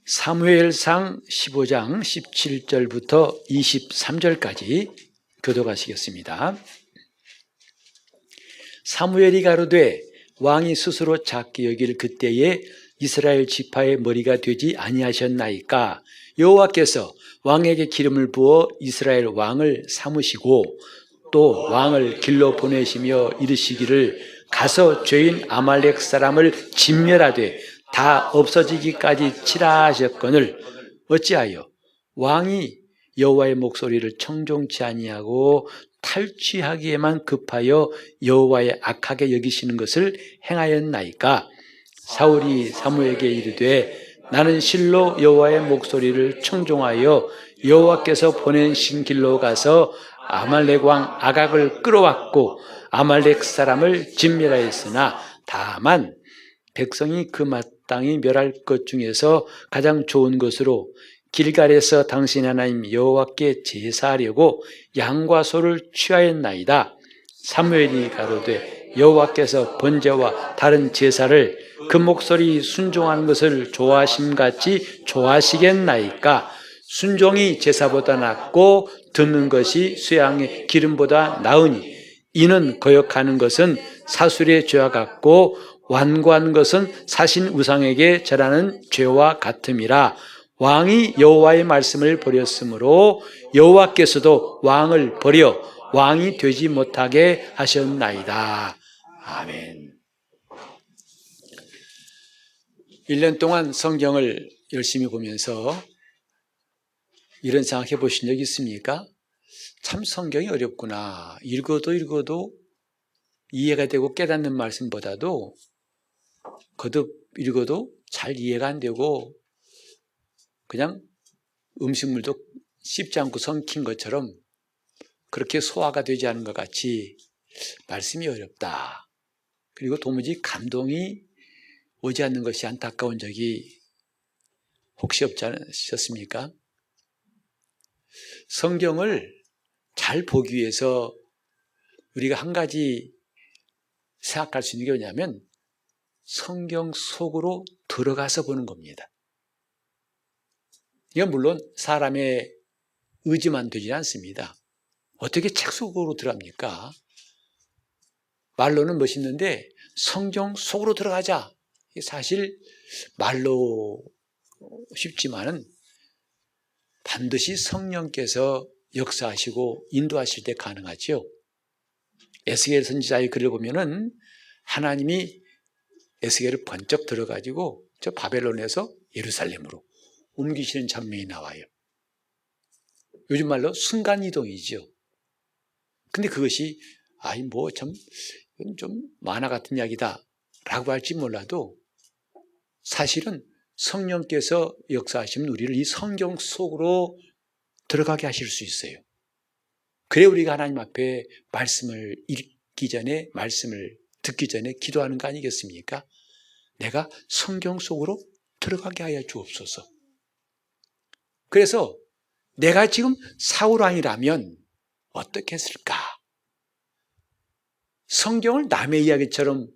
사무엘상 15장 17절부터 23절까지 교독하시겠습니다. 사무엘이 가로되 왕이 스스로 작게 여길 그때에 이스라엘 지파의 머리가 되지 아니하셨나이까. 여호와께서 왕에게 기름을 부어 이스라엘 왕을 삼으시고 또 왕을 길로 보내시며 이르시기를 가서 죄인 아말렉 사람을 진멸하되 다 없어지기까지 치라 하셨거늘 어찌하여 왕이 여호와의 목소리를 청종치 아니하고 탈취하기에만 급하여 여호와의 악하게 여기시는 것을 행하였나이까. 사울이 사무엘에게 이르되 나는 실로 여호와의 목소리를 청종하여 여호와께서 보내신 길로 가서 아말렉 왕 아각을 끌어왔고 아말렉 사람을 진멸하였으나 다만 백성이 그 마땅히 멸할 것 중에서 가장 좋은 것으로 길갈에서 당신 하나님 여호와께 제사하려고 양과 소를 취하였나이다. 사무엘이 가로되 여호와께서 번제와 다른 제사를 그 목소리 순종하는 것을 좋아하심같이 좋아하시겠나이까. 순종이 제사보다 낫고 듣는 것이 수양의 기름보다 나으니 이는 거역하는 것은 사술의 죄와 같고 완고한 것은 사신 우상에게 절하는 죄와 같음이라. 왕이 여호와의 말씀을 버렸으므로 여호와께서도 왕을 버려 왕이 되지 못하게 하셨나이다. 아멘. 1년 동안 성경을 열심히 보면서 이런 생각해 보신 적 있습니까? 참 성경이 어렵구나. 읽어도 이해가 되고 깨닫는 말씀보다도 거듭 읽어도 잘 이해가 안 되고 그냥 음식물도 씹지 않고 삼킨 것처럼 그렇게 소화가 되지 않은 것 같이 말씀이 어렵다. 그리고 도무지 감동이 오지 않는 것이 안타까운 적이 혹시 없지 않으셨습니까? 성경을 잘 보기 위해서 우리가 한 가지 생각할 수 있는 게 뭐냐면 성경 속으로 들어가서 보는 겁니다. 이건 물론 사람의 의지만 되지 않습니다. 어떻게 책 속으로 들어갑니까? 말로는 멋있는데 성경 속으로 들어가자. 사실 말로 쉽지만은 반드시 성령께서 역사하시고 인도하실 때 가능하죠. 에스겔 선지자의 글을 보면은 하나님이 에스겔을 번쩍 들어가지고 저 바벨론에서 예루살렘으로 옮기시는 장면이 나와요. 요즘 말로 순간이동이죠. 근데 그것이 좀 만화 같은 이야기다 라고 할지 몰라도 사실은 성령께서 역사하시면 우리를 이 성경 속으로 들어가게 하실 수 있어요. 그래 우리가 하나님 앞에 말씀을 읽기 전에 말씀을 듣기 전에 기도하는 거 아니겠습니까? 내가 성경 속으로 들어가게 하여 주옵소서. 그래서 내가 지금 사울 왕이라면 어떻게 했을까? 성경을 남의 이야기처럼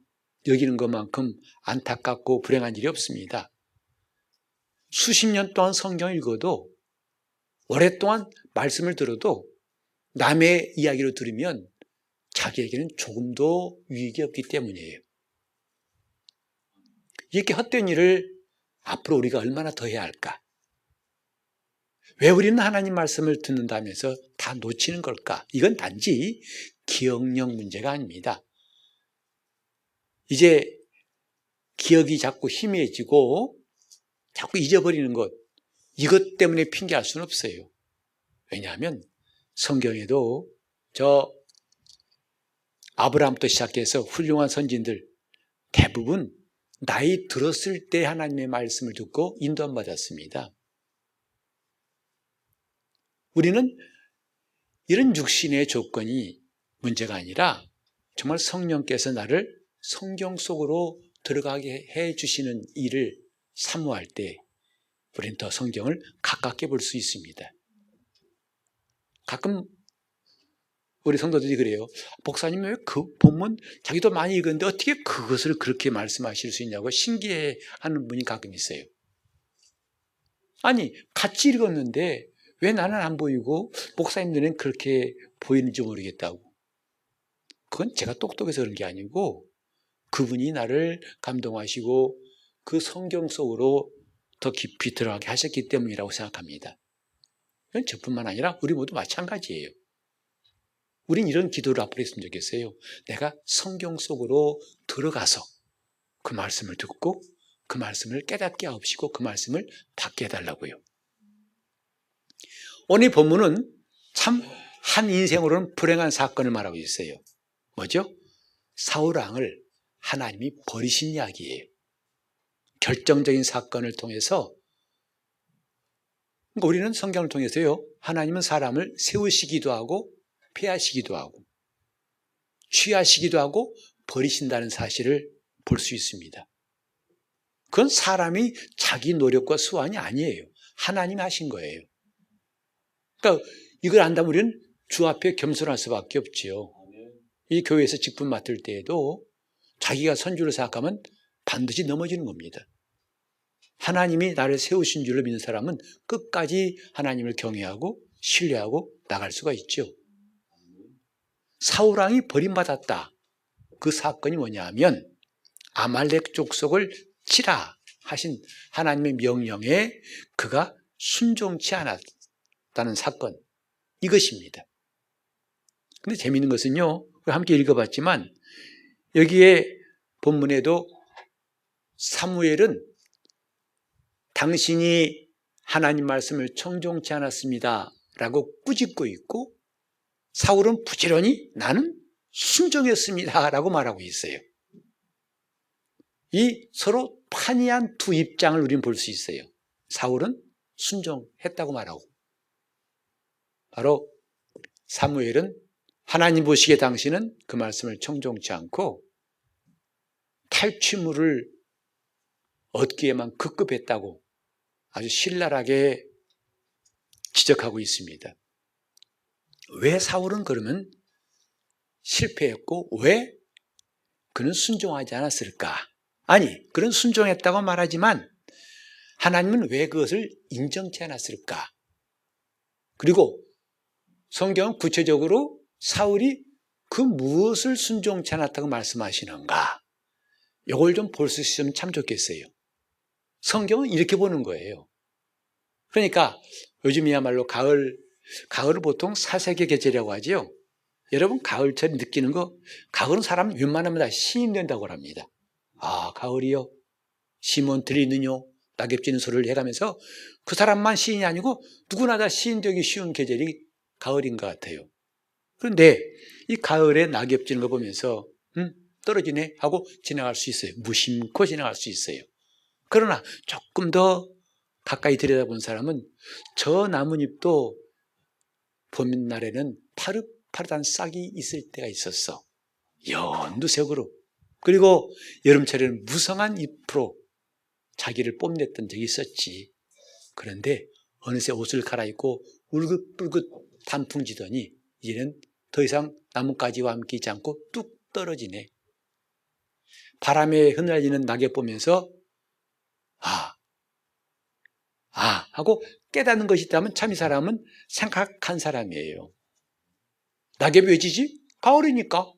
여기는 것만큼 안타깝고 불행한 일이 없습니다. 수십 년 동안 성경을 읽어도 오랫동안 말씀을 들어도 남의 이야기로 들으면 자기에게는 조금도 유익이 없기 때문이에요. 이렇게 헛된 일을 앞으로 우리가 얼마나 더 해야 할까? 왜 우리는 하나님 말씀을 듣는다면서 다 놓치는 걸까? 이건 단지 기억력 문제가 아닙니다. 이제 기억이 자꾸 희미해지고 자꾸 잊어버리는 것, 이것 때문에 핑계할 수는 없어요. 왜냐하면 성경에도 저 아브라함부터 시작해서 훌륭한 선진들 대부분 나이 들었을 때 하나님의 말씀을 듣고 인도함 받았습니다. 우리는 이런 육신의 조건이 문제가 아니라 정말 성령께서 나를 성경 속으로 들어가게 해주시는 일을 사모할 때 우리는 더 성경을 가깝게 볼 수 있습니다. 가끔 우리 성도들이 그래요. 목사님 왜 그 본문 자기도 많이 읽었는데 어떻게 그것을 그렇게 말씀하실 수 있냐고 신기해하는 분이 가끔 있어요. 아니, 같이 읽었는데 왜 나는 안 보이고 목사님 눈엔 그렇게 보이는지 모르겠다고. 그건 제가 똑똑해서 그런 게 아니고 그분이 나를 감동하시고 그 성경 속으로 더 깊이 들어가게 하셨기 때문이라고 생각합니다. 그건 저뿐만 아니라 우리 모두 마찬가지예요. 우린 이런 기도를 앞으로 했으면 좋겠어요. 내가 성경 속으로 들어가서 그 말씀을 듣고 그 말씀을 깨닫게 하옵시고 그 말씀을 받게 해달라고요. 오늘 본문은 참 한 인생으로는 불행한 사건을 말하고 있어요. 뭐죠? 사울왕을 하나님이 버리신 이야기예요. 결정적인 사건을 통해서, 그러니까 우리는 성경을 통해서요, 하나님은 사람을 세우시기도 하고 폐하시기도 하고 취하시기도 하고 버리신다는 사실을 볼 수 있습니다. 그건 사람이 자기 노력과 수완이 아니에요. 하나님이 하신 거예요. 그러니까 이걸 안다면 우리는 주 앞에 겸손할 수밖에 없지요. 이 교회에서 직분 맡을 때에도 자기가 선주를 생각하면 반드시 넘어지는 겁니다. 하나님이 나를 세우신 줄로 믿는 사람은 끝까지 하나님을 경외하고 신뢰하고 나갈 수가 있죠. 사울왕이 버림받았다. 그 사건이 뭐냐 하면 아말렉 족속을 치라 하신 하나님의 명령에 그가 순종치 않았다는 사건, 이것입니다. 근데 재미있는 것은요, 함께 읽어봤지만 여기에 본문에도 사무엘은 당신이 하나님 말씀을 청종치 않았습니다 라고 꾸짖고 있고 사울은 부지런히 나는 순종했습니다 라고 말하고 있어요. 이 서로 판이한 두 입장을 우리는 볼 수 있어요. 사울은 순종했다고 말하고 바로 사무엘은 하나님 보시기에 당신은 그 말씀을 청종치 않고 탈취물을 얻기에만 급급했다고 아주 신랄하게 지적하고 있습니다. 왜 사울은 그러면 실패했고 왜 그는 순종하지 않았을까? 아니, 그는 순종했다고 말하지만 하나님은 왜 그것을 인정치 않았을까? 그리고 성경은 구체적으로 사울이 그 무엇을 순종치 않았다고 말씀하시는가? 이걸 좀 볼 수 있으면 참 좋겠어요. 성경은 이렇게 보는 거예요. 그러니까 요즘이야말로 가을을 보통 사색의 계절이라고 하죠. 여러분 가을철 느끼는 거, 가을은 사람 웬만하면 다 시인 된다고 합니다. 아, 가을이요? 시몬 들리느뇨? 낙엽지는 소리를 해가면서 그 사람만 시인이 아니고 누구나 다 시인 되기 쉬운 계절이 가을인 것 같아요. 그런데 이 가을에 낙엽 지는 거 보면서 떨어지네 하고 지나갈 수 있어요. 무심코 지나갈 수 있어요. 그러나 조금 더 가까이 들여다본 사람은 저 나뭇잎도 봄날에는 파릇파릇한 싹이 있을 때가 있었어. 연두색으로. 그리고 여름철에는 무성한 잎으로 자기를 뽐냈던 적이 있었지. 그런데 어느새 옷을 갈아입고 울긋불긋 단풍지더니 이제는 더 이상 나뭇가지와 함께 있지 않고 뚝 떨어지네. 바람에 흩날리는 낙엽 보면서 하고 깨닫는 것이 있다면 참 이 사람은 생각한 사람이에요. 낙엽이 왜 지지? 가을이니까.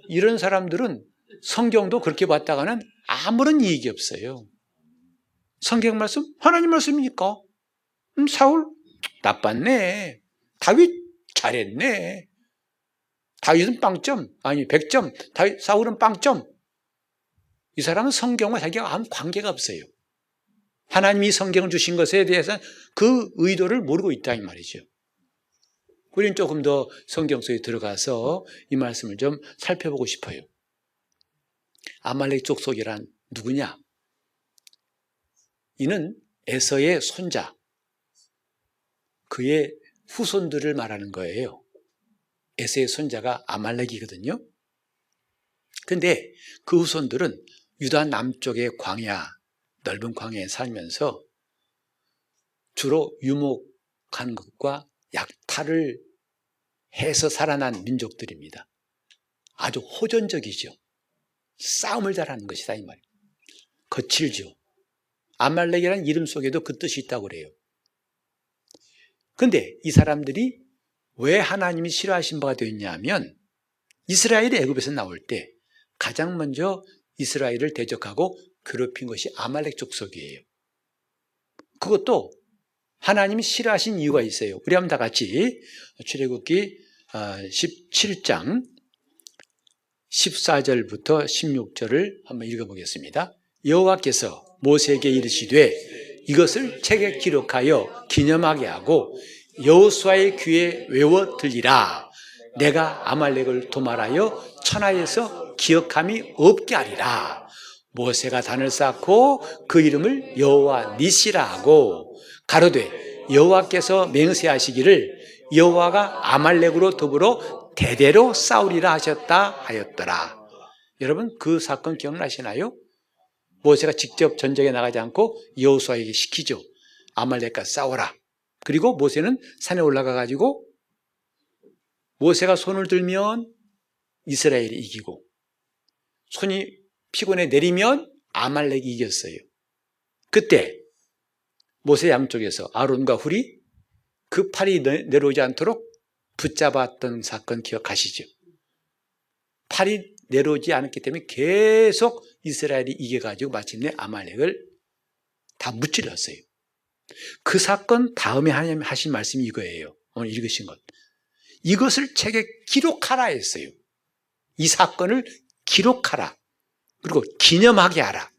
이런 사람들은 성경도 그렇게 봤다가는 아무런 이익이 없어요. 성경 말씀? 하나님 말씀이니까. 사울? 나빴네. 다윗? 잘했네. 다윗은 빵점, 아니 100점, 사울은 빵점. 이 사람은 성경과 자기가 아무 관계가 없어요. 하나님이 성경을 주신 것에 대해서 그 의도를 모르고 있다 이 말이죠. 우리는 조금 더 성경 속에 들어가서 이 말씀을 좀 살펴보고 싶어요. 아말렉 족속이란 누구냐? 이는 에서의 손자, 그의 후손들을 말하는 거예요. 에서의 손자가 아말렉이거든요. 그런데 그 후손들은 유다 남쪽의 광야, 넓은 광야에 살면서 주로 유목하는 것과 약탈을 해서 살아난 민족들입니다. 아주 호전적이죠. 싸움을 잘하는 것이다 이 말이에요. 거칠죠. 아말렉이라는 이름 속에도 그 뜻이 있다고 그래요. 그런데 이 사람들이 왜 하나님이 싫어하신 바가 되었냐면 이스라엘이 애굽에서 나올 때 가장 먼저 이스라엘을 대적하고 괴롭힌 것이 아말렉 족속이에요. 그것도 하나님이 싫어하신 이유가 있어요. 우리 한번 다 같이 출애굽기 17장 14절부터 16절을 한번 읽어보겠습니다. 여호와께서 모세에게 이르시되 이것을 책에 기록하여 기념하게 하고 여호수아의 귀에 외워 들리라. 내가 아말렉을 도말하여 천하에서 기억함이 없게 하리라. 모세가 단을 쌓고 그 이름을 여호와 니시라 하고 가로되 여호와께서 맹세하시기를 여호와가 아말렉으로 더불어 대대로 싸우리라 하셨다 하였더라. 여러분 그 사건 기억나시나요? 모세가 직접 전쟁에 나가지 않고 여호수아에게 시키죠. 아말렉과 싸워라. 그리고 모세는 산에 올라가 가지고 모세가 손을 들면 이스라엘이 이기고 손이 피곤해 내리면 아말렉이 이겼어요. 그때 모세 양쪽에서 아론과 훌이 그 팔이 내려오지 않도록 붙잡았던 사건 기억하시죠? 팔이 내려오지 않았기 때문에 계속 이스라엘이 이겨가지고 마침내 아말렉을 다 무찌렀어요. 그 사건 다음에 하나님 하신 말씀이 이거예요. 오늘 읽으신 것. 이것을 책에 기록하라 했어요. 이 사건을 기록하라. 그리고 기념하게 하라.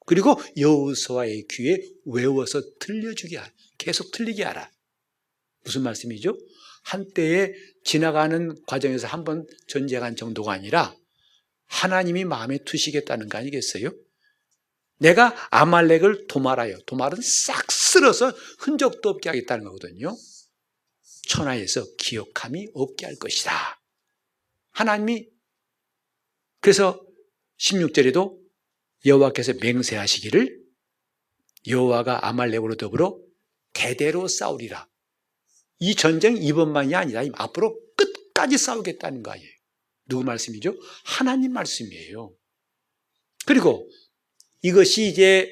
그리고 여호수아의 귀에 외워서 들려주게 하라. 계속 들리게 하라. 무슨 말씀이죠? 한때에 지나가는 과정에서 한번 전쟁한 정도가 아니라 하나님이 마음에 두시겠다는 거 아니겠어요? 내가 아말렉을 도말하여, 도말은 싹 쓸어서 흔적도 없게 하겠다는 거거든요. 천하에서 기억함이 없게 할 것이다. 하나님이 그래서 16절에도 여호와께서 맹세하시기를 여호와가 아말렉으로 더불어 대대로 싸우리라. 이 전쟁 이번만이 아니라 앞으로 끝까지 싸우겠다는 거 아니에요. 누구 말씀이죠? 하나님 말씀이에요. 그리고 이것이 이제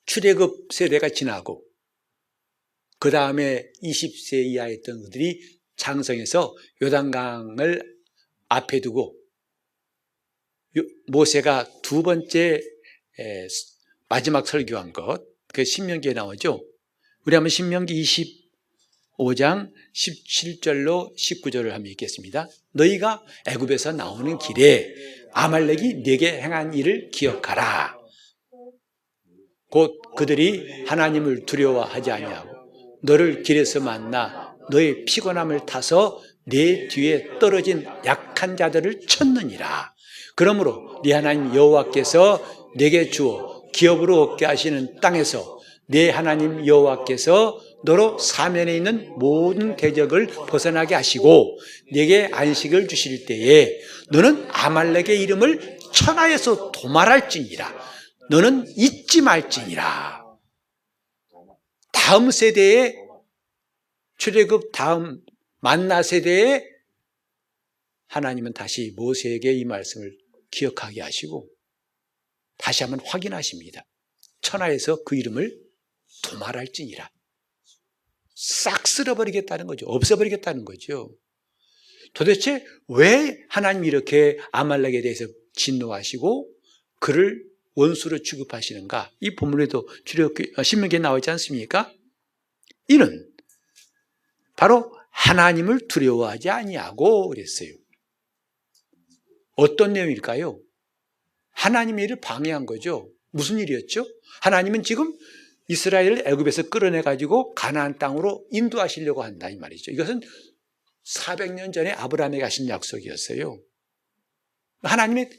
출애굽 세대가 지나고 그 다음에 20세 이하였던 그들이 장성해서 요단강을 앞에 두고 모세가 두 번째 마지막 설교한 것, 그 신명기에 나오죠. 우리 한번 신명기 25장 17절로 19절을 한번 읽겠습니다. 너희가 애굽에서 나오는 길에 아말렉이 네게 행한 일을 기억하라. 곧 그들이 하나님을 두려워하지 아니하고 너를 길에서 만나 너의 피곤함을 타서 네 뒤에 떨어진 약한 자들을 쳤느니라. 그러므로 네 하나님 여호와께서 네게 주어 기업으로 얻게 하시는 땅에서 네 하나님 여호와께서 너로 사면에 있는 모든 대적을 벗어나게 하시고 네게 안식을 주실 때에 너는 아말렉의 이름을 천하에서 도말할지니라. 너는 잊지 말지니라. 다음 세대에 출애굽 다음 만나 세대에 하나님은 다시 모세에게 이 말씀을 기억하게 하시고 다시 한번 확인하십니다. 천하에서 그 이름을 도말할지니라. 싹 쓸어버리겠다는 거죠. 없애버리겠다는 거죠. 도대체 왜 하나님이 이렇게 아말렉에 대해서 진노하시고 그를 원수로 취급하시는가? 이 본문에도 신명기에 나와 있지 않습니까? 이는 바로 하나님을 두려워하지 아니하고 그랬어요. 어떤 내용일까요? 하나님의 일을 방해한 거죠. 무슨 일이었죠? 하나님은 지금 이스라엘을 애굽에서 끌어내가지고 가나안 땅으로 인도하시려고 한다 이 말이죠. 이것은 400년 전에 아브라함에게 하신 약속이었어요. 하나님의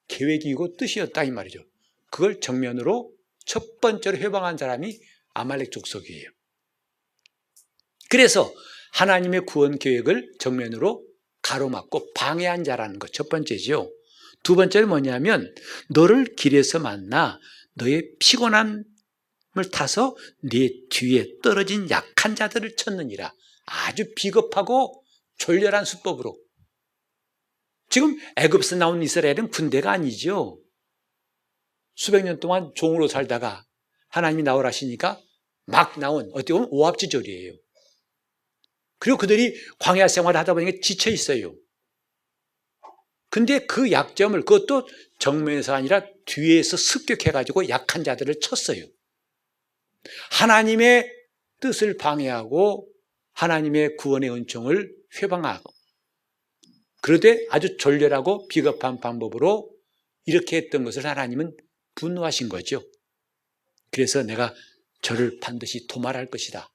계획이고 뜻이었다 이 말이죠. 그걸 정면으로 첫 번째로 회방한 사람이 아말렉 족속이에요. 그래서 하나님의 구원 계획을 정면으로 가로막고 방해한 자라는 것 첫 번째죠. 두 번째는 뭐냐면 너를 길에서 만나 너의 피곤함을 타서 네 뒤에 떨어진 약한 자들을 쳤느니라. 아주 비겁하고 졸렬한 수법으로. 지금 애굽에서 나온 이스라엘은 군대가 아니죠. 수백 년 동안 종으로 살다가 하나님이 나오라 하시니까 막 나온 어떻게 보면 오합지졸이에요. 그리고 그들이 광야 생활을 하다 보니까 지쳐 있어요. 근데 그 약점을 그것도 정면에서 아니라 뒤에서 습격해가지고 약한 자들을 쳤어요. 하나님의 뜻을 방해하고 하나님의 구원의 은총을 회방하고, 그러되 아주 졸렬하고 비겁한 방법으로 이렇게 했던 것을 하나님은 분노하신 거죠. 그래서 내가 저를 반드시 도말할 것이다.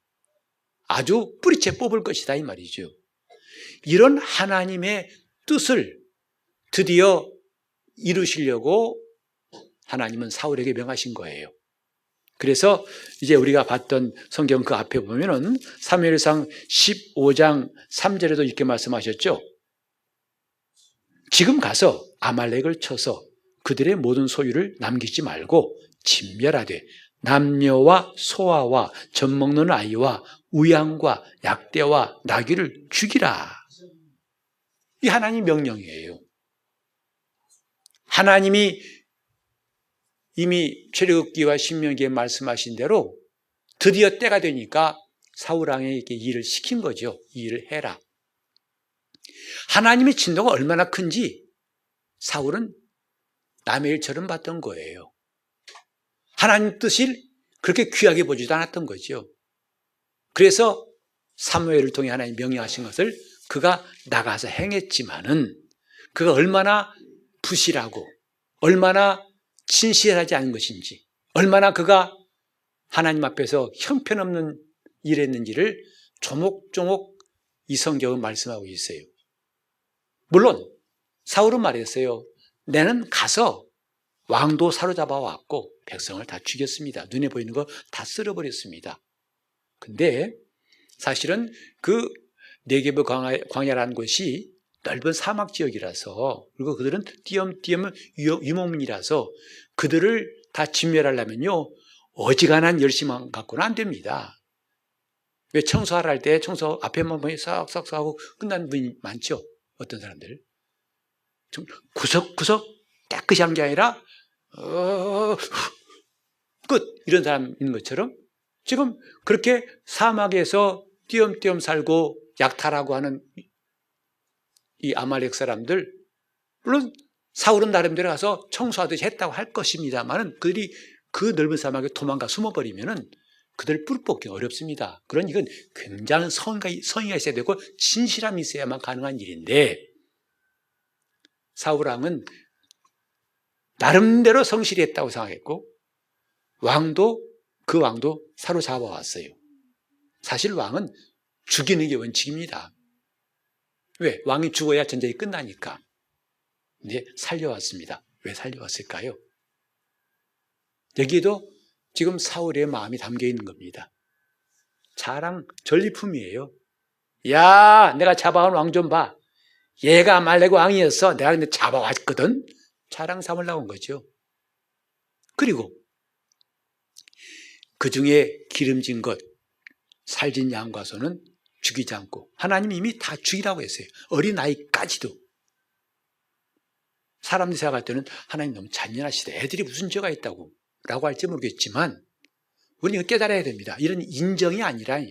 아주 뿌리채 뽑을 것이다 이 말이죠. 이런 하나님의 뜻을 드디어 이루시려고 하나님은 사울에게 명하신 거예요. 그래서 이제 우리가 봤던 성경 그 앞에 보면은 사무엘상 15장 3절에도 이렇게 말씀하셨죠. 지금 가서 아말렉을 쳐서 그들의 모든 소유를 남기지 말고 진멸하되 남녀와 소아와 젖먹는 아이와 우양과 약대와 나귀를 죽이라. 이 하나님 명령이에요. 하나님이 이미 출애굽기와 신명기에 말씀하신 대로 드디어 때가 되니까 사울왕에게 일을 시킨 거죠. 이 일을 해라. 하나님의 진노가 얼마나 큰지 사울은 남의 일처럼 봤던 거예요. 하나님 뜻을 그렇게 귀하게 보지도 않았던 거죠. 그래서 사무엘을 통해 하나님 명령하신 것을 그가 나가서 행했지만은 그가 얼마나 부실하고 얼마나 진실하지 않은 것인지, 얼마나 그가 하나님 앞에서 형편없는 일했는지를 조목조목 이 성경은 말씀하고 있어요. 물론 사울은 말했어요. 나는 가서 왕도 사로잡아 왔고 백성을 다 죽였습니다. 눈에 보이는 거 다 쓸어버렸습니다. 근데 사실은 그 네게브 광야라는 곳이 넓은 사막 지역이라서, 그리고 그들은 띄엄띄엄 유목민이라서 그들을 다 진멸하려면요 어지간한 열심만 갖고는 안 됩니다. 왜 청소하라 할 때 청소 앞에만 보니 싹싹 하고 끝난 분이 많죠. 어떤 사람들 좀 구석구석 깨끗이 한 게 아니라 끝 이런 사람 있는 것처럼 지금 그렇게 사막에서 띄엄띄엄 살고 약탈하고 하는 이 아말렉 사람들, 물론 사울은 나름대로 가서 청소하듯이 했다고 할 것입니다만 그들이 그 넓은 사막에 도망가 숨어버리면은 그들 뿔 뽑기 어렵습니다. 그러니 이건 굉장한 성의가 있어야 되고 진실함이 있어야만 가능한 일인데, 사울왕은 나름대로 성실히 했다고 생각했고 그 왕도 사로잡아 왔어요. 사실 왕은 죽이는 게 원칙입니다. 왜? 왕이 죽어야 전쟁이 끝나니까. 근데 살려왔습니다. 왜 살려왔을까요? 여기에도 지금 사울의 마음이 담겨 있는 겁니다. 자랑, 전리품이에요. 야, 내가 잡아온 왕 좀 봐. 얘가 아말렉 왕이었어. 내가 근데 잡아왔거든. 자랑 삼으려고 온 거죠. 그리고 그 중에 기름진 것, 살진 양과 소는 죽이지 않고 하나님이 이미 다 죽이라고 했어요. 어린아이까지도. 사람들이 생각할 때는 하나님 너무 잔인하시다. 애들이 무슨 죄가 있다고 라고 할지 모르겠지만 우리는 깨달아야 됩니다. 이런 인정이 아니라요.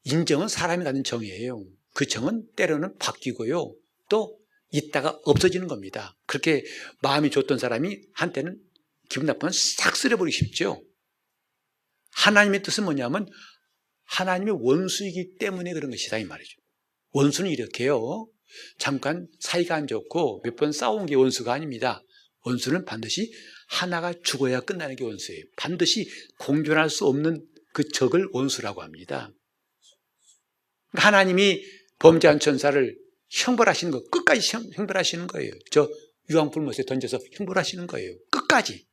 인정은 사람이 갖는 정이에요. 그 정은 때로는 바뀌고요. 또 있다가 없어지는 겁니다. 그렇게 마음이 좋던 사람이 한때는 기분 나쁘면 싹 쓸어버리기 쉽죠. 하나님의 뜻은 뭐냐면 하나님의 원수이기 때문에 그런 것이다 이 말이죠. 원수는 이렇게요. 잠깐 사이가 안 좋고 몇 번 싸운 게 원수가 아닙니다. 원수는 반드시 하나가 죽어야 끝나는 게 원수예요. 반드시 공존할 수 없는 그 적을 원수라고 합니다. 하나님이 범죄한 천사를 형벌하시는 거, 끝까지 형벌하시는 거예요. 저 유황불못에 던져서 형벌하시는 거예요. 끝까지.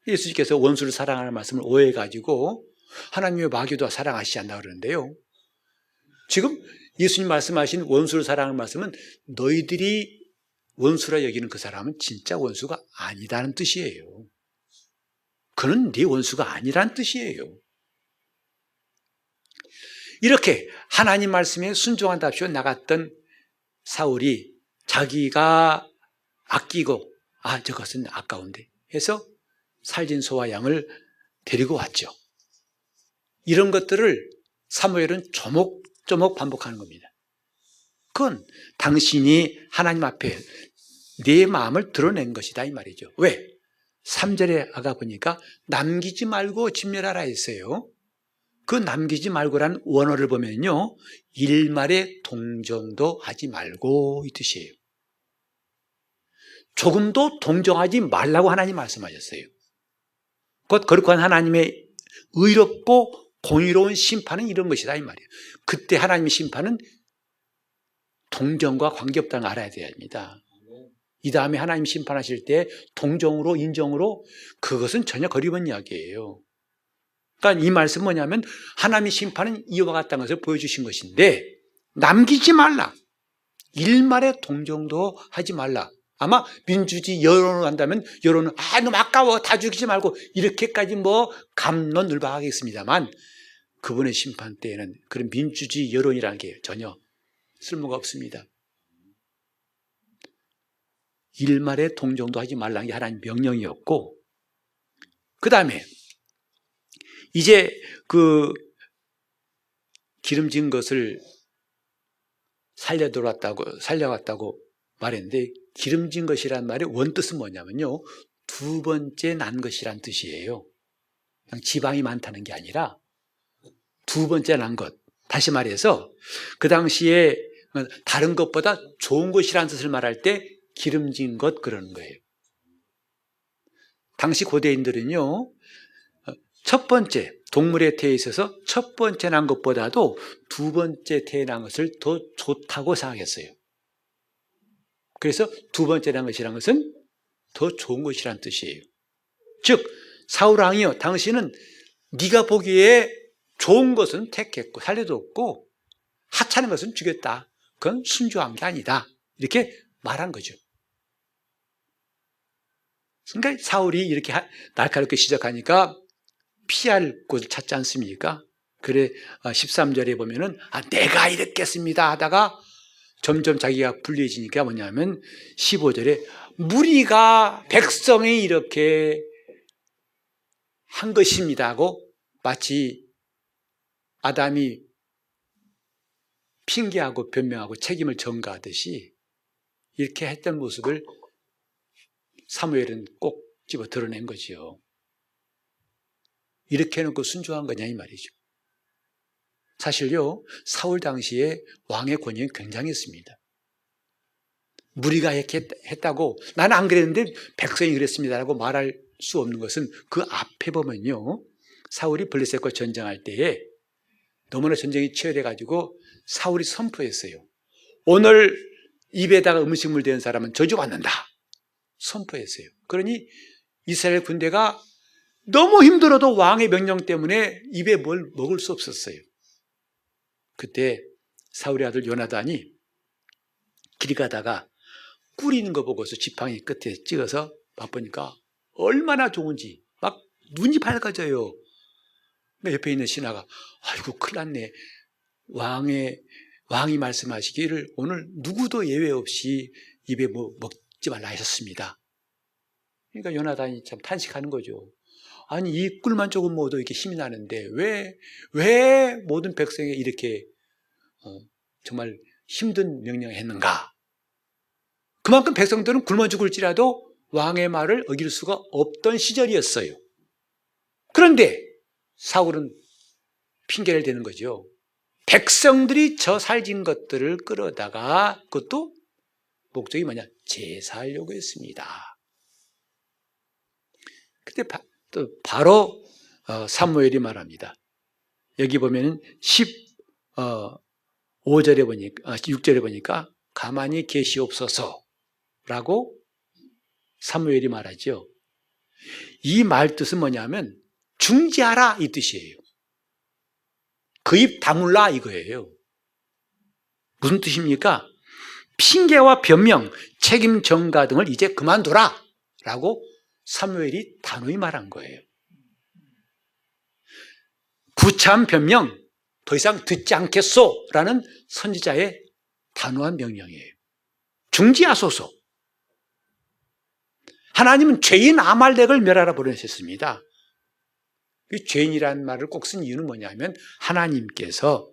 예수님께서 원수를 사랑하는 말씀을 오해해가지고 하나님의 마귀도 사랑하시지 않나 그러는데요. 지금 예수님 말씀하신 원수를 사랑하는 말씀은 너희들이 원수라 여기는 그 사람은 진짜 원수가 아니다는 뜻이에요. 그는 네 원수가 아니라는 뜻이에요. 이렇게 하나님 말씀에 순종한답시고 나갔던 사울이 자기가 아끼고 저것은 아까운데 해서 살진 소와 양을 데리고 왔죠. 이런 것들을 사무엘은 조목조목 반복하는 겁니다. 그건 당신이 하나님 앞에 내 마음을 드러낸 것이다 이 말이죠. 왜? 3절에 아까 보니까 남기지 말고 진멸하라 했어요. 그 남기지 말고란 원어를 보면요, 일말의 동정도 하지 말고 이 뜻이에요. 조금도 동정하지 말라고 하나님 말씀하셨어요. 곧 거룩한 하나님의 의롭고 공의로운 심판은 이런 것이다 이 말이에요. 그때 하나님의 심판은 동정과 관계없다는 걸 알아야 됩니다. 이 다음에 하나님 심판하실 때 동정으로 인정으로 그것은 전혀 거리번 이야기예요. 그러니까 이 말씀은 뭐냐면 하나님의 심판은 이와 같다는 것을 보여주신 것인데 남기지 말라. 일말의 동정도 하지 말라. 아마 민주주의 여론으로 한다면 여론은 너무 아까워 다 죽이지 말고 이렇게까지 감론을박하겠습니다만 그분의 심판 때에는 그런 민주주의 여론이라는 게 전혀 쓸모가 없습니다. 일말의 동정도 하지 말라는 게 하나님 명령이었고, 그 다음에 이제 그 기름진 것을 살려갔다고 말했는데 기름진 것이란 말의 원뜻은 뭐냐면요, 두 번째 난 것이란 뜻이에요. 그냥 지방이 많다는 게 아니라 두 번째 난 것. 다시 말해서 그 당시에 다른 것보다 좋은 것이라는 뜻을 말할 때 기름진 것 그러는 거예요. 당시 고대인들은요, 첫 번째 동물의 태에 있어서 첫 번째 난 것보다도 두 번째 태에 난 것을 더 좋다고 생각했어요. 그래서 두 번째 난 것이라는 것은 더 좋은 것이라는 뜻이에요. 즉 사울 왕이요, 당신은 네가 보기에 좋은 것은 택했고 살려뒀고 하찮은 것은 죽였다. 그건 순종한 게 아니다. 이렇게 말한 거죠. 그러니까 사울이 이렇게 날카롭게 시작하니까 피할 곳을 찾지 않습니까? 그래 13절에 보면은 내가 이랬겠습니다 하다가 점점 자기가 불리해지니까 뭐냐면 15절에 무리가 백성이 이렇게 한 것입니다 하고 마치 아담이 핑계하고 변명하고 책임을 전가하듯이 이렇게 했던 모습을 사무엘은 꼭 집어 드러낸 거지요. 이렇게 해놓고 순종한 거냐 이 말이죠. 사실요, 사울 당시에 왕의 권위는 굉장했습니다. 무리가 이렇게 했다고 나는 안 그랬는데 백성이 그랬습니다라고 말할 수 없는 것은 그 앞에 보면요, 사울이 블레셋과 전쟁할 때에 너무나 전쟁이 치열해가지고 사울이 선포했어요. 오늘 입에다가 음식물 대는 사람은 저주받는다. 선포했어요. 그러니 이스라엘 군대가 너무 힘들어도 왕의 명령 때문에 입에 뭘 먹을 수 없었어요. 그때 사울의 아들 요나단이 길 가다가 꿀 있는 거 보고서 지팡이 끝에 찍어서 맛보니까 얼마나 좋은지 막 눈이 밝아져요. 옆에 있는 신하가 아이고 큰일 났네. 왕이 말씀하시기를 오늘 누구도 예외 없이 입에 먹지 말라 하셨습니다. 그러니까 요나단이 참 탄식하는 거죠. 아니 이 꿀만 조금 먹어도 이렇게 힘이 나는데 왜 모든 백성이 이렇게 정말 힘든 명령을 했는가? 그만큼 백성들은 굶어 죽을지라도 왕의 말을 어길 수가 없던 시절이었어요. 그런데 사울은 핑계를 대는 거죠. 백성들이 저 살진 것들을 끌어다가 그것도 목적이 뭐냐? 제사하려고 했습니다. 그때 또 바로 사무엘이 말합니다. 여기 보면 15절에 보니까 6절에 보니까 가만히 계시옵소서라고 사무엘이 말하죠. 이 말 뜻은 뭐냐면 중지하라 이 뜻이에요. 그 입 다물라 이거예요. 무슨 뜻입니까? 핑계와 변명, 책임 전가 등을 이제 그만둬라 라고 사무엘이 단호히 말한 거예요. 구차한 변명, 더 이상 듣지 않겠소 라는 선지자의 단호한 명령이에요. 중지하소서. 하나님은 죄인 아말렉을 멸하라 보내셨습니다. 죄인이라는 말을 꼭 쓴 이유는 뭐냐면 하나님께서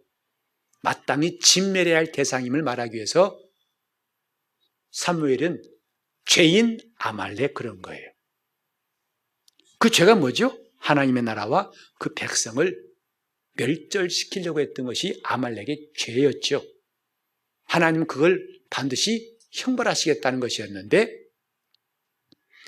마땅히 진멸해야 할 대상임을 말하기 위해서 사무엘은 죄인 아말렉 그런 거예요. 그 죄가 뭐죠? 하나님의 나라와 그 백성을 멸절시키려고 했던 것이 아말렉의 죄였죠. 하나님은 그걸 반드시 형벌하시겠다는 것이었는데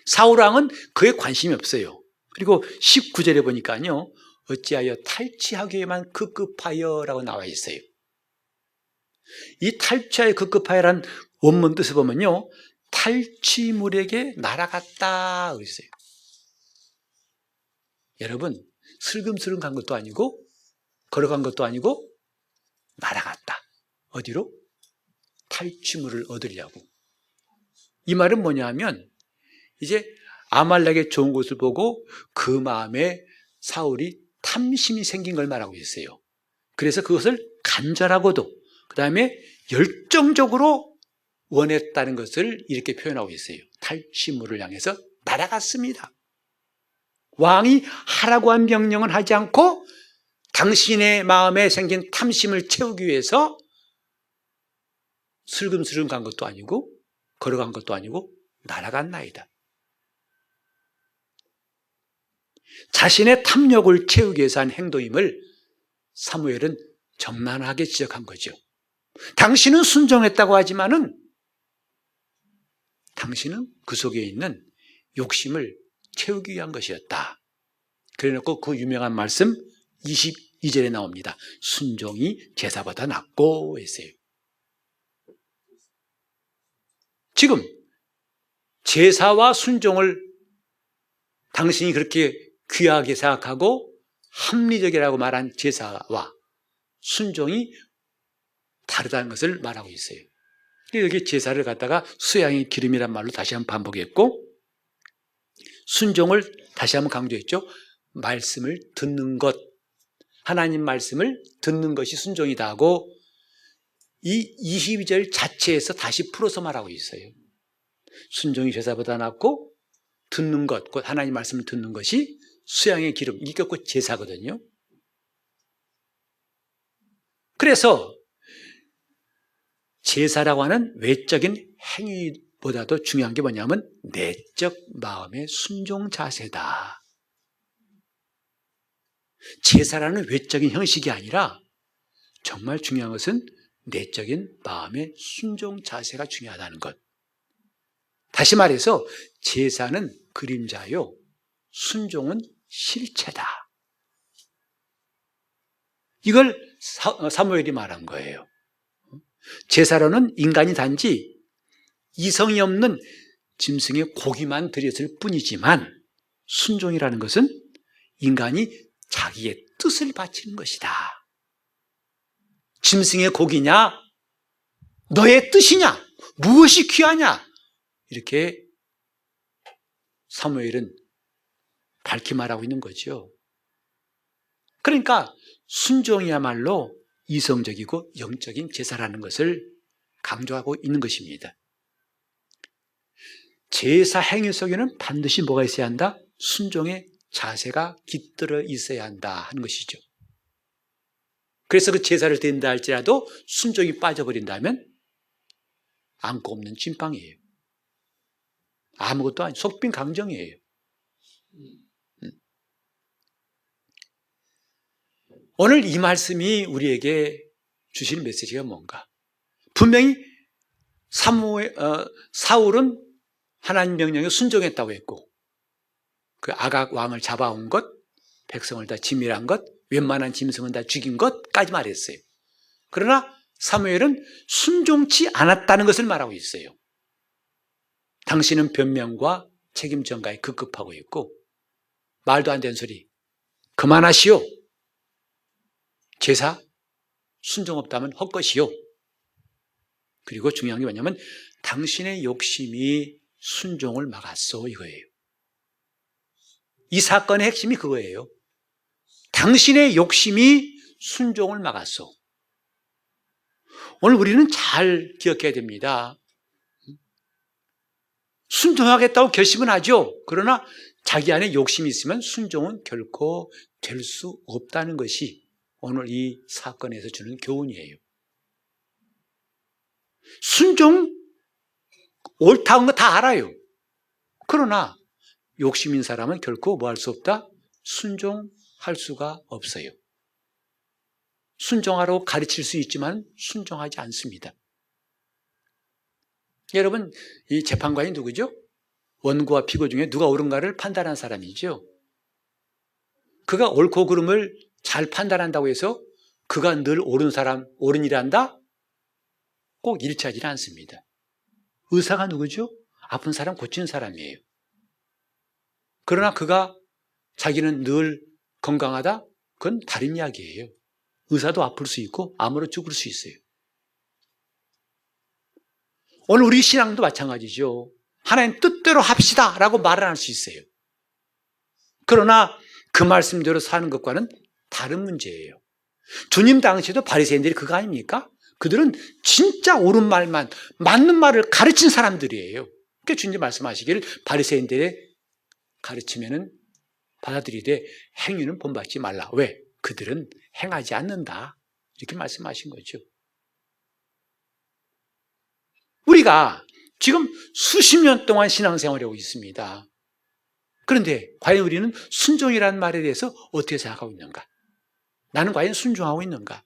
사울왕은 그에 관심이 없어요. 그리고 19절에 보니까요, 어찌하여 탈취하기에만 급급하여라고 나와 있어요. 이 탈취하여 급급하여란 원문 뜻을 보면요, 탈취물에게 날아갔다 그랬어요. 여러분, 슬금슬금 간 것도 아니고 걸어간 것도 아니고 날아갔다. 어디로? 탈취물을 얻으려고. 이 말은 뭐냐면 이제 아말렉의 좋은 곳을 보고 그 마음에 사울이 탐심이 생긴 걸 말하고 있어요. 그래서 그것을 간절하고도 그 다음에 열정적으로 원했다는 것을 이렇게 표현하고 있어요. 탈취물을 향해서 날아갔습니다. 왕이 하라고 한 명령은 하지 않고 당신의 마음에 생긴 탐심을 채우기 위해서 슬금슬금 간 것도 아니고 걸어간 것도 아니고 날아갔나이다. 자신의 탐욕을 채우기 위해서 한 행동임을 사무엘은 적나라하게 지적한 거죠. 당신은 순종했다고 하지만은 당신은 그 속에 있는 욕심을 채우기 위한 것이었다. 그래놓고 그 유명한 말씀 22절에 나옵니다. 순종이 제사보다 낫고 했어요. 지금 제사와 순종을 당신이 그렇게 귀하게 생각하고 합리적이라고 말한 제사와 순종이 다르다는 것을 말하고 있어요. 여기 제사를 갖다가 수양의 기름이란 말로 다시 한번 반복했고 순종을 다시 한번 강조했죠. 말씀을 듣는 것, 하나님 말씀을 듣는 것이 순종이다 하고 이 22절 자체에서 다시 풀어서 말하고 있어요. 순종이 제사보다 낫고 듣는 것, 곧 하나님 말씀을 듣는 것이 수양의 기름, 이게 곧 제사거든요. 그래서 제사라고 하는 외적인 행위보다도 중요한 게 뭐냐면 내적 마음의 순종 자세다. 제사라는 외적인 형식이 아니라 정말 중요한 것은 내적인 마음의 순종 자세가 중요하다는 것. 다시 말해서 제사는 그림자요, 순종은 실체다. 이걸 사무엘이 말한 거예요. 제사로는 인간이 단지 이성이 없는 짐승의 고기만 드렸을 뿐이지만 순종이라는 것은 인간이 자기의 뜻을 바치는 것이다. 짐승의 고기냐? 너의 뜻이냐? 무엇이 귀하냐? 이렇게 사무엘은 밝히 말하고 있는 거죠. 그러니까 순종이야말로 이성적이고 영적인 제사라는 것을 강조하고 있는 것입니다. 제사 행위 속에는 반드시 뭐가 있어야 한다? 순종의 자세가 깃들어 있어야 한다 하는 것이죠. 그래서 그 제사를 드린다 할지라도 순종이 빠져버린다면 안고 없는 찐빵이에요. 아무것도 아니, 속빈 강정이에요. 오늘 이 말씀이 우리에게 주신 메시지가 뭔가? 분명히 사울은 하나님 명령에 순종했다고 했고 그 아각 왕을 잡아온 것, 백성을 다 진멸한 것, 웬만한 짐승은 다 죽인 것까지 말했어요. 그러나 사무엘은 순종치 않았다는 것을 말하고 있어요. 당신은 변명과 책임 전가에 급급하고 있고 말도 안 되는 소리 그만하시오. 제사 순종 없다면 헛것이요. 그리고 중요한 게 뭐냐면 당신의 욕심이 순종을 막았어 이거예요. 이 사건의 핵심이 그거예요. 당신의 욕심이 순종을 막았어. 오늘 우리는 잘 기억해야 됩니다. 순종하겠다고 결심은 하죠. 그러나 자기 안에 욕심이 있으면 순종은 결코 될 수 없다는 것이 오늘 이 사건에서 주는 교훈이에요. 순종 옳다는 거 다 알아요. 그러나 욕심인 사람은 결코 뭐 할 수 없다? 순종할 수가 없어요. 순종하라고 가르칠 수 있지만 순종하지 않습니다. 여러분, 이 재판관이 누구죠? 원고와 피고 중에 누가 옳은가를 판단한 사람이죠. 그가 옳고 그름을 잘 판단한다고 해서 그가 늘 옳은 사람, 옳은 일을 한다? 꼭 일치하지는 않습니다. 의사가 누구죠? 아픈 사람 고치는 사람이에요. 그러나 그가 자기는 늘 건강하다? 그건 다른 이야기예요. 의사도 아플 수 있고 암으로 죽을 수 있어요. 오늘 우리 신앙도 마찬가지죠. 하나님 뜻대로 합시다 라고 말을 할 수 있어요. 그러나 그 말씀대로 사는 것과는 다른 문제예요. 주님 당시에도 바리새인들이 그거 아닙니까? 그들은 진짜 옳은 말만, 맞는 말을 가르친 사람들이에요. 그러니까 주님 말씀하시기를 바리새인들의 가르치면은 받아들이되 행위는 본받지 말라. 왜? 그들은 행하지 않는다. 이렇게 말씀하신 거죠. 우리가 지금 수십 년 동안 신앙생활을 하고 있습니다. 그런데 과연 우리는 순종이라는 말에 대해서 어떻게 생각하고 있는가? 나는 과연 순종하고 있는가?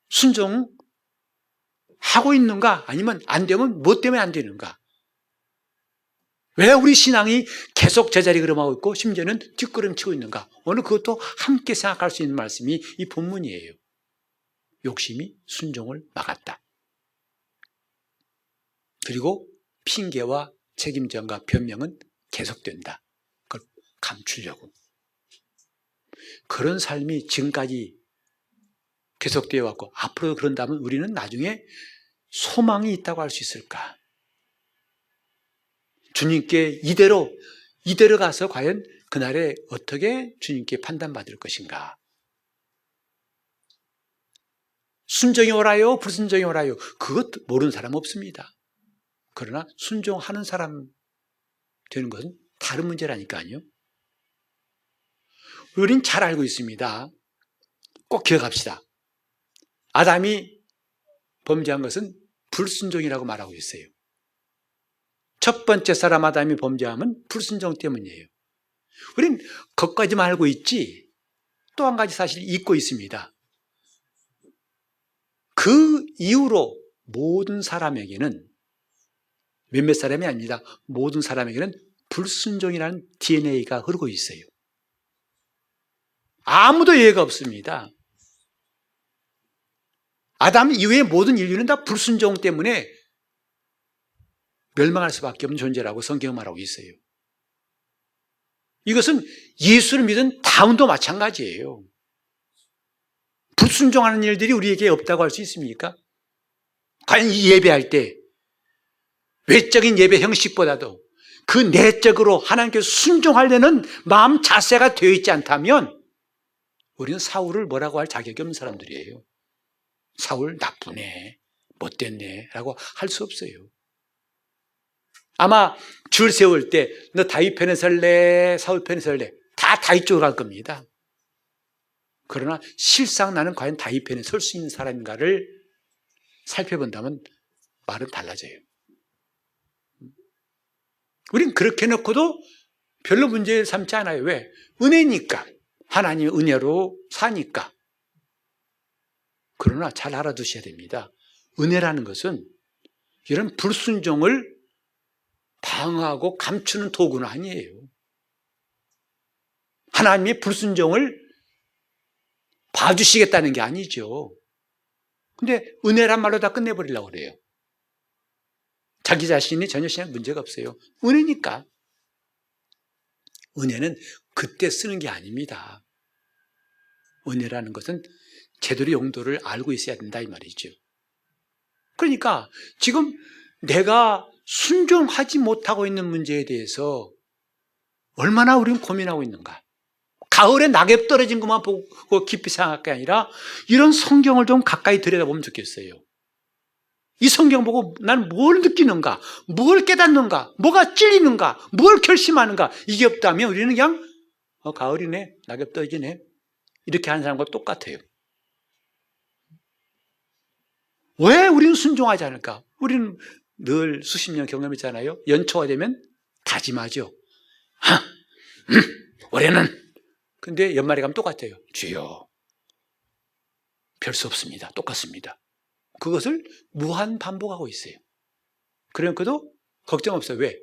순종하고 있는가? 아니면 안 되면 뭐 때문에 안 되는가? 왜 우리 신앙이 계속 제자리 걸음하고 있고 심지어는 뒷걸음치고 있는가? 오늘 그것도 함께 생각할 수 있는 말씀이 이 본문이에요. 욕심이 순종을 막았다. 그리고 핑계와 책임전과 변명은 계속된다. 그걸 감추려고. 그런 삶이 지금까지 계속되어 왔고 앞으로 그런다면 우리는 나중에 소망이 있다고 할 수 있을까? 주님께 이대로 가서 과연 그날에 어떻게 주님께 판단받을 것인가? 순종이 오라요? 불순종이 오라요? 그것 모르는 사람 없습니다. 그러나 순종하는 사람 되는 것은 다른 문제라니까요. 우린 잘 알고 있습니다. 꼭 기억합시다. 아담이 범죄한 것은 불순종이라고 말하고 있어요. 첫 번째 사람 아담이 범죄함은 불순종 때문이에요. 우린 그것까지만 알고 있지 또 한 가지 사실 잊고 있습니다. 그 이후로 모든 사람에게는 몇몇 사람이 아닙니다. 모든 사람에게는 불순종이라는 DNA가 흐르고 있어요. 아무도 예외가 없습니다. 아담 이후의 모든 인류는 다 불순종 때문에 멸망할 수밖에 없는 존재라고 성경은 말하고 있어요. 이것은 예수를 믿은 다음도 마찬가지예요. 불순종하는 일들이 우리에게 없다고 할 수 있습니까? 과연 이 예배할 때 외적인 예배 형식보다도 그 내적으로 하나님께 순종하려는 마음 자세가 되어 있지 않다면 우리는 사울을 뭐라고 할 자격이 없는 사람들이에요. 사울 나쁘네, 못됐네 라고 할 수 없어요. 아마 줄 세울 때 너 다윗 편에 설래, 사울 편에 설래 다 다윗 쪽으로 갈 겁니다. 그러나 실상 나는 과연 다윗 편에 설 수 있는 사람인가를 살펴본다면 말은 달라져요. 우린 그렇게 해놓고도 별로 문제 삼지 않아요. 왜? 은혜니까. 하나님의 은혜로 사니까. 그러나 잘 알아두셔야 됩니다. 은혜라는 것은 이런 불순종을 방어하고 감추는 도구는 아니에요. 하나님의 불순종을 봐주시겠다는 게 아니죠. 근데 은혜란 말로 다 끝내버리려고 그래요. 자기 자신이 전혀 신앙 문제가 없어요. 은혜니까. 은혜는 그때 쓰는 게 아닙니다. 은혜라는 것은 제대로 용도를 알고 있어야 된다 이 말이죠. 그러니까 지금 내가 순종하지 못하고 있는 문제에 대해서 얼마나 우리는 고민하고 있는가. 가을에 낙엽 떨어진 것만 보고 깊이 생각할 게 아니라 이런 성경을 좀 가까이 들여다보면 좋겠어요. 이 성경 보고 난 뭘 느끼는가, 뭘 깨닫는가, 뭐가 찔리는가, 뭘 결심하는가, 이게 없다면 우리는 그냥 가을이네, 낙엽 떨어지네, 이렇게 하는 사람과 똑같아요. 왜 우리는 순종하지 않을까? 우리는 늘 수십 년 경험했잖아요. 연초가 되면 다짐하죠. 올해는. 근데 연말에 가면 똑같아요. 주여, 별 수 없습니다. 똑같습니다. 그것을 무한 반복하고 있어요. 그러니까도 걱정 없어요. 왜?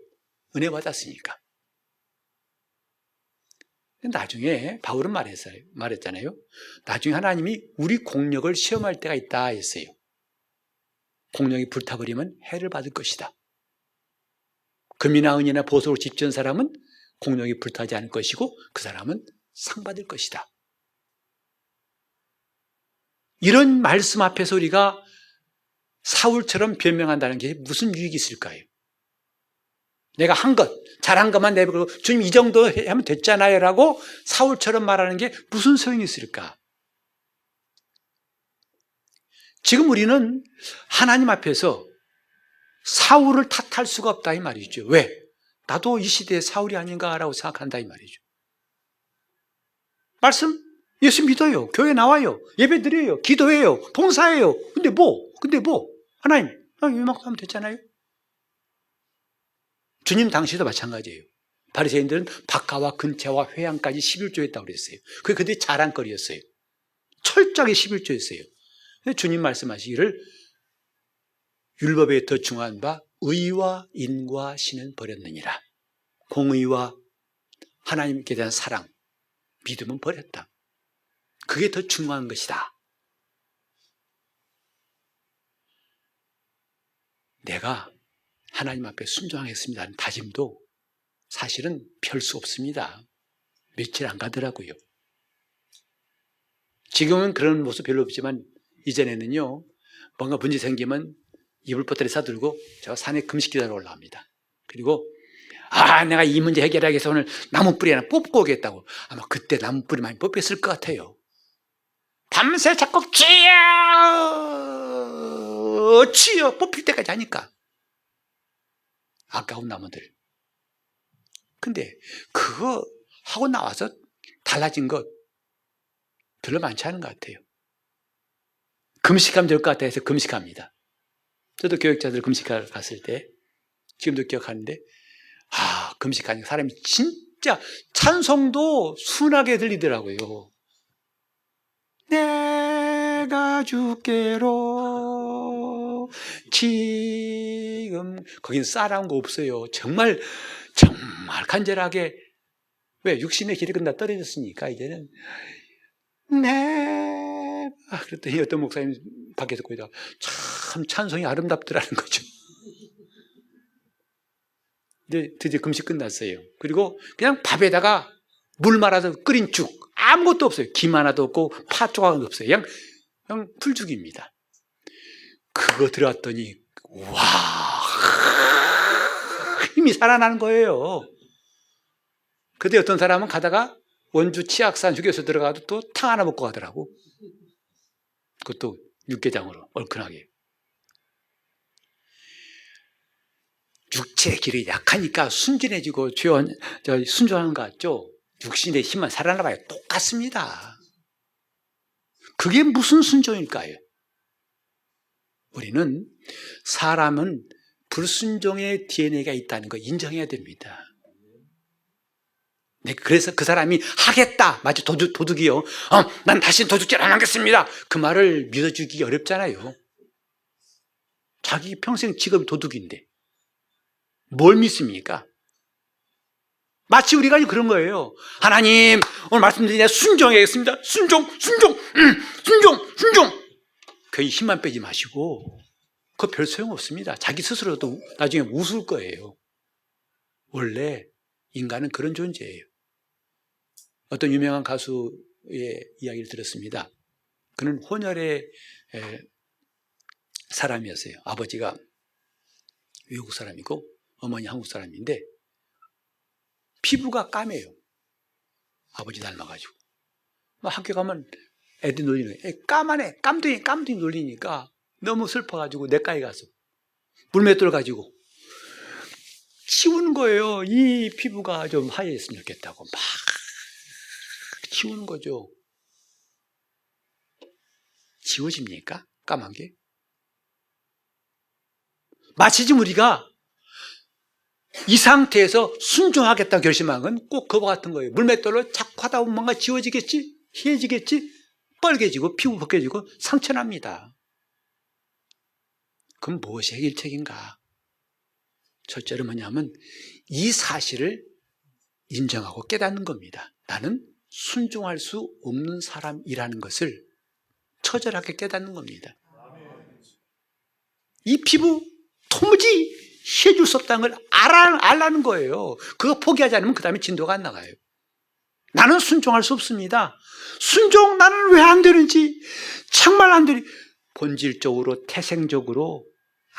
은혜 받았으니까. 나중에 바울은 말했잖아요. 나중에 하나님이 우리 공력을 시험할 때가 있다 했어요. 공력이 불타버리면 해를 받을 것이다. 금이나 은이나 보석으로 집지은 사람은 공력이 불타지 않을 것이고 그 사람은 상 받을 것이다. 이런 말씀 앞에서 우리가 사울처럼 변명한다는 게 무슨 유익이 있을까요? 내가 한 것, 잘한 것만 내버리고 주님 이 정도 하면 됐잖아요 라고 사울처럼 말하는 게 무슨 소용이 있을까? 지금 우리는 하나님 앞에서 사울을 탓할 수가 없다 이 말이죠. 왜? 나도 이 시대의 사울이 아닌가라고 생각한다 이 말이죠. 말씀, 예수 믿어요. 교회 나와요. 예배 드려요. 기도해요. 봉사해요. 근데 뭐? 하나님, 이만큼 하면 됐잖아요. 주님 당시도 마찬가지예요. 바리새인들은 박하와 근채와 회양까지 11조 했다고 그랬어요. 그게 그들이 자랑거리였어요. 철저하게 11조 했어요. 주님 말씀하시기를 율법에 더 중요한 바 의와 인과 신은 버렸느니라. 공의와 하나님께 대한 사랑, 믿음은 버렸다. 그게 더 중요한 것이다. 내가 하나님 앞에 순종하겠습니다는 다짐도 사실은 별 수 없습니다. 며칠 안 가더라고요. 지금은 그런 모습 별로 없지만 이전에는요, 뭔가 문제 생기면 이불 뻗들이 싸들고 제가 산에 금식기도하러 올라갑니다. 그리고 내가 이 문제 해결하기 위해서 오늘 나무뿌리 하나 뽑고 오겠다고. 아마 그때 나무뿌리 많이 뽑혔을 것 같아요. 밤새 자꾸 치여 뽑힐 때까지 하니까 아까운 나무들. 근데 그거 하고 나와서 달라진 것 별로 많지 않은 것 같아요. 금식하면 될 것 같아 해서 금식합니다. 저도 교육자들 금식하러 갔을 때 지금도 기억하는데 금식하니까 사람이 진짜 찬송도 순하게 들리더라고요. 내가 주께로 지금 거긴 싸라운 거 없어요. 정말 간절하게. 왜? 육신의 길이 끝나 떨어졌으니까 이제는 그랬더니 어떤 목사님 밖에서 거기다가 참 찬송이 아름답더라는 거죠. 이제 드디어 금식 끝났어요. 그리고 그냥 밥에다가 물 말아서 끓인 죽, 아무것도 없어요. 김 하나도 없고 파 조각은 없어요. 그냥 풀죽입니다. 그거 들어왔더니 힘이 살아나는 거예요. 그때 어떤 사람은 가다가 원주 치악산 휴게소 들어가도 또 탕 하나 먹고 가더라고. 그것도 육개장으로 얼큰하게. 육체의 길이 약하니까 순진해지고 순종하는 것 같죠? 육신의 힘만 살아나봐요. 똑같습니다. 그게 무슨 순종일까요? 우리는 사람은 불순종의 DNA가 있다는 거 인정해야 됩니다. 그래서 그 사람이 하겠다. 마치 도둑이요. 난 다시 도둑질 안 하겠습니다. 그 말을 믿어주기 어렵잖아요. 자기 평생 직업이 도둑인데 뭘 믿습니까? 마치 우리가 그런 거예요. 하나님, 오늘 말씀드리냐 순종해야겠습니다. 순종. 괜히 힘만 빼지 마시고 그거 별 소용없습니다. 자기 스스로도 나중에 웃을 거예요. 원래 인간은 그런 존재예요. 어떤 유명한 가수의 이야기를 들었습니다. 그는 혼혈의 사람이었어요. 아버지가 외국 사람이고 어머니 한국 사람인데 피부가 아버지 닮아가지고. 학교 가면 애들 놀리는 거예요. 까만해. 깜둥이 놀리니까 너무 슬퍼가지고 내과에 가서 물맷돌 가지고 치우는 거예요. 이 피부가 좀 하얘졌으면 좋겠다고 막 치우는 거죠. 지워집니까? 까만 게? 마치 지금 우리가 이 상태에서 순종하겠다 결심한 건 꼭 그와 같은 거예요. 물맷돌로 자꾸 하다 보면 뭔가 지워지겠지? 희해지겠지? 빨개지고 피부 벗겨지고 상처납니다. 그럼 무엇이 해결책인가? 첫째로 뭐냐면 이 사실을 인정하고 깨닫는 겁니다. 나는 순종할 수 없는 사람이라는 것을 처절하게 깨닫는 겁니다. 이 피부 도무지 해줄 수 없다는 걸 알라는 거예요. 그거 포기하지 않으면 그 다음에 진도가 안 나가요. 나는 순종할 수 없습니다. 순종 나는 왜 안 되는지 정말 안 되니 본질적으로 태생적으로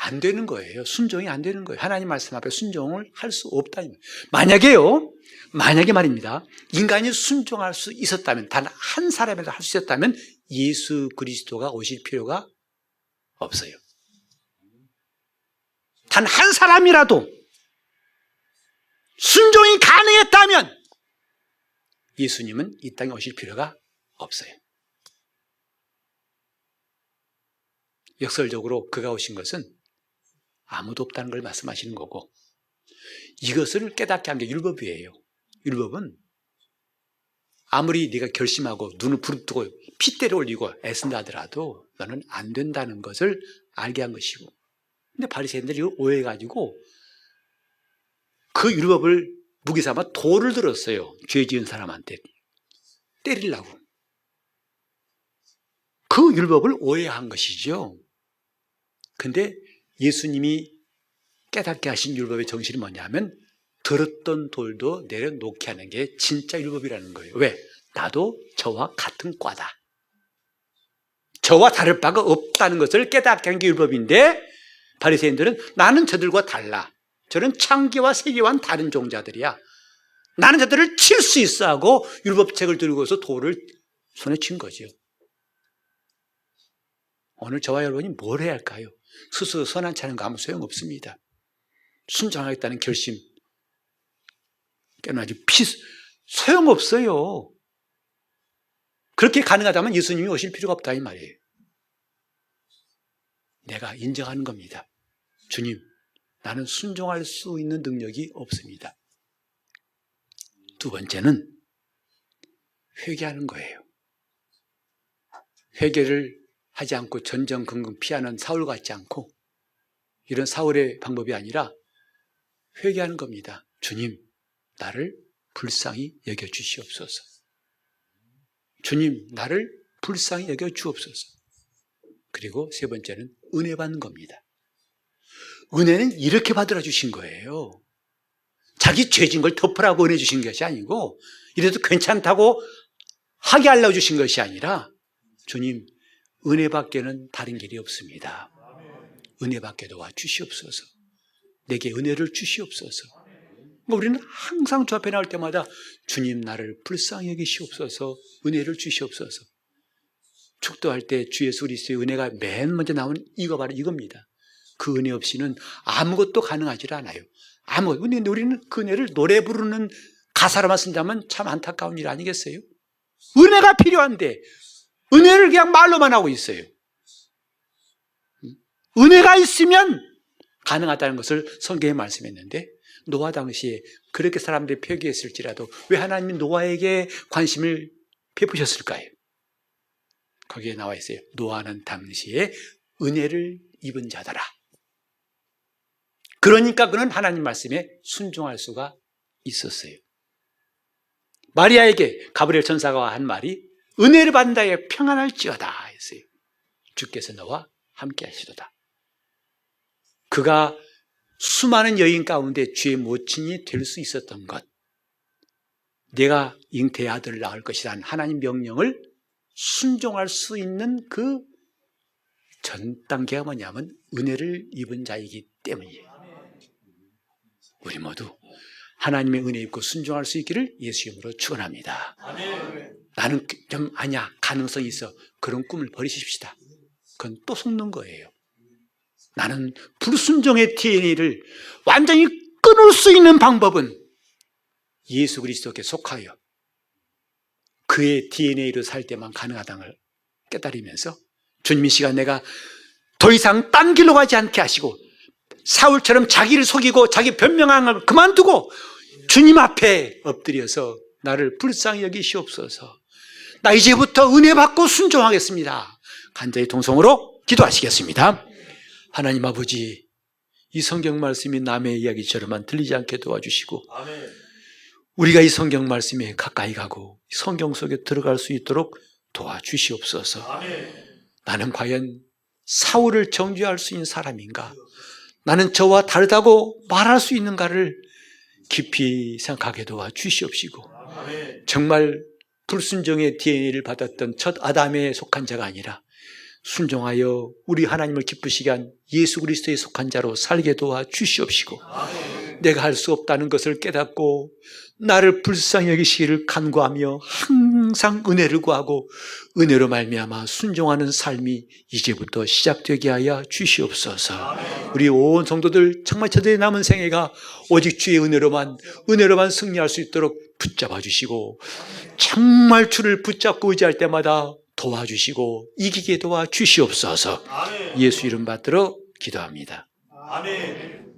안 되는 거예요. 순종이 안 되는 거예요. 하나님 말씀 앞에 순종을 할 수 없다. 만약에 말입니다. 인간이 순종할 수 있었다면 단 한 사람이라도 할 수 있었다면 예수 그리스도가 오실 필요가 없어요. 단 한 사람이라도 순종이 가능했다면 예수님은 이 땅에 오실 필요가 없어요. 역설적으로 그가 오신 것은 아무도 없다는 걸 말씀하시는 거고, 이것을 깨닫게 한 게 율법이에요. 율법은 아무리 네가 결심하고 눈을 부릅뜨고 핏대를 올리고 애쓴다 하더라도 너는 안 된다는 것을 알게 한 것이고, 근데 바리새인들이 이걸 오해해가지고 그 율법을 무기 삼아 돌을 들었어요. 죄 지은 사람한테 때리려고. 그 율법을 오해한 것이죠. 근데 예수님이 깨닫게 하신 율법의 정신이 뭐냐면 들었던 돌도 내려놓게 하는 게 진짜 율법이라는 거예요. 왜? 나도 저와 같은 과다. 저와 다를 바가 없다는 것을 깨닫게 한 게 율법인데, 바리새인들은 나는 저들과 달라. 저는 창기와 세기와는 다른 종자들이야. 나는 저들을 칠 수 있어 하고 율법책을 들고서 돌을 손에 쥔 거죠. 오늘 저와 여러분이 뭘 해야 할까요? 스스로 선한 차는 거 아무 소용없습니다. 순종하겠다는 결심 깨어나지 소용없어요. 그렇게 가능하다면 예수님이 오실 필요가 없다 이 말이에요. 내가 인정하는 겁니다. 주님, 나는 순종할 수 있는 능력이 없습니다. 두 번째는 회개하는 거예요. 회개를 하지 않고 전전긍긍 피하는 사울 같지 않고, 이런 사울의 방법이 아니라 회개하는 겁니다. 주님, 나를 불쌍히 여겨주시옵소서. 주님, 나를 불쌍히 여겨주옵소서. 그리고 세 번째는 은혜 받는 겁니다. 은혜는 이렇게 받으라 주신 거예요. 자기 죄진 걸 덮으라고 은혜 주신 것이 아니고, 이래도 괜찮다고 하게 하려고 주신 것이 아니라, 주님, 은혜 밖에는 다른 길이 없습니다. 은혜 받게 도와 주시옵소서. 내게 은혜를 주시옵소서. 우리는 항상 주 앞에 나올 때마다 주님, 나를 불쌍히 여기시옵소서, 은혜를 주시옵소서. 축도할 때 주 예수 그리스도의 은혜가 맨 먼저 나오는 이유가 바로 이겁니다. 그 은혜 없이는 아무것도 가능하지 않아요. 근데 우리는 그 은혜를 노래 부르는 가사로만 쓴다면 참 안타까운 일 아니겠어요? 은혜가 필요한데 은혜를 그냥 말로만 하고 있어요. 은혜가 있으면 가능하다는 것을 성경에 말씀했는데, 노아 당시에 그렇게 사람들이 폐기했을지라도 왜 하나님이 노아에게 관심을 베푸셨을까요? 거기에 나와 있어요. 노아는 당시에 은혜를 입은 자더라. 그러니까 그는 하나님 말씀에 순종할 수가 있었어요. 마리아에게 가브리엘 천사가 한 말이 은혜를 받는 자에게 평안할지어다 했어요. 주께서 너와 함께 하시도다. 그가 수많은 여인 가운데 주의 모친이 될 수 있었던 것, 내가 잉태의 아들을 낳을 것이라는 하나님 명령을 순종할 수 있는 그 전 단계가 뭐냐면 은혜를 입은 자이기 때문이에요. 우리 모두 하나님의 은혜 입고 순종할 수 있기를 예수 이름으로 축원합니다. 나는 좀 아니야, 가능성이 있어, 그런 꿈을 버리십시다. 그건 또 속는 거예요. 나는 불순종의 DNA를 완전히 끊을 수 있는 방법은 예수 그리스도께 속하여 그의 DNA로 살 때만 가능하다는 걸 깨달으면서 주님 이 시간 내가 더 이상 딴 길로 가지 않게 하시고 사울처럼 자기를 속이고 자기 변명하는 걸 그만두고 주님 앞에 엎드려서 나를 불쌍히 여기시옵소서. 나 이제부터 은혜 받고 순종하겠습니다. 간절히 동성으로 기도하시겠습니다. 하나님 아버지, 이 성경 말씀이 남의 이야기처럼만 들리지 않게 도와주시고 우리가 이 성경 말씀에 가까이 가고 성경 속에 들어갈 수 있도록 도와주시옵소서. 나는 과연 사울을 정죄할 수 있는 사람인가? 나는 저와 다르다고 말할 수 있는가를 깊이 생각하게 도와주시옵시고 정말 불순종의 DNA를 받았던 첫 아담에 속한 자가 아니라 순종하여 우리 하나님을 기쁘시게 한 예수 그리스도에 속한 자로 살게 도와주시옵시고 내가 할 수 없다는 것을 깨닫고 나를 불쌍히 여기시기를 간구하며 항상 은혜를 구하고 은혜로 말미암아 순종하는 삶이 이제부터 시작되게 하여 주시옵소서. 우리 온 성도들 정말 저들의 남은 생애가 오직 주의 은혜로만 승리할 수 있도록 붙잡아 주시고 정말 주를 붙잡고 의지할 때마다 도와주시고 이기게 도와주시옵소서. 예수 이름 받들어 기도합니다. 아멘.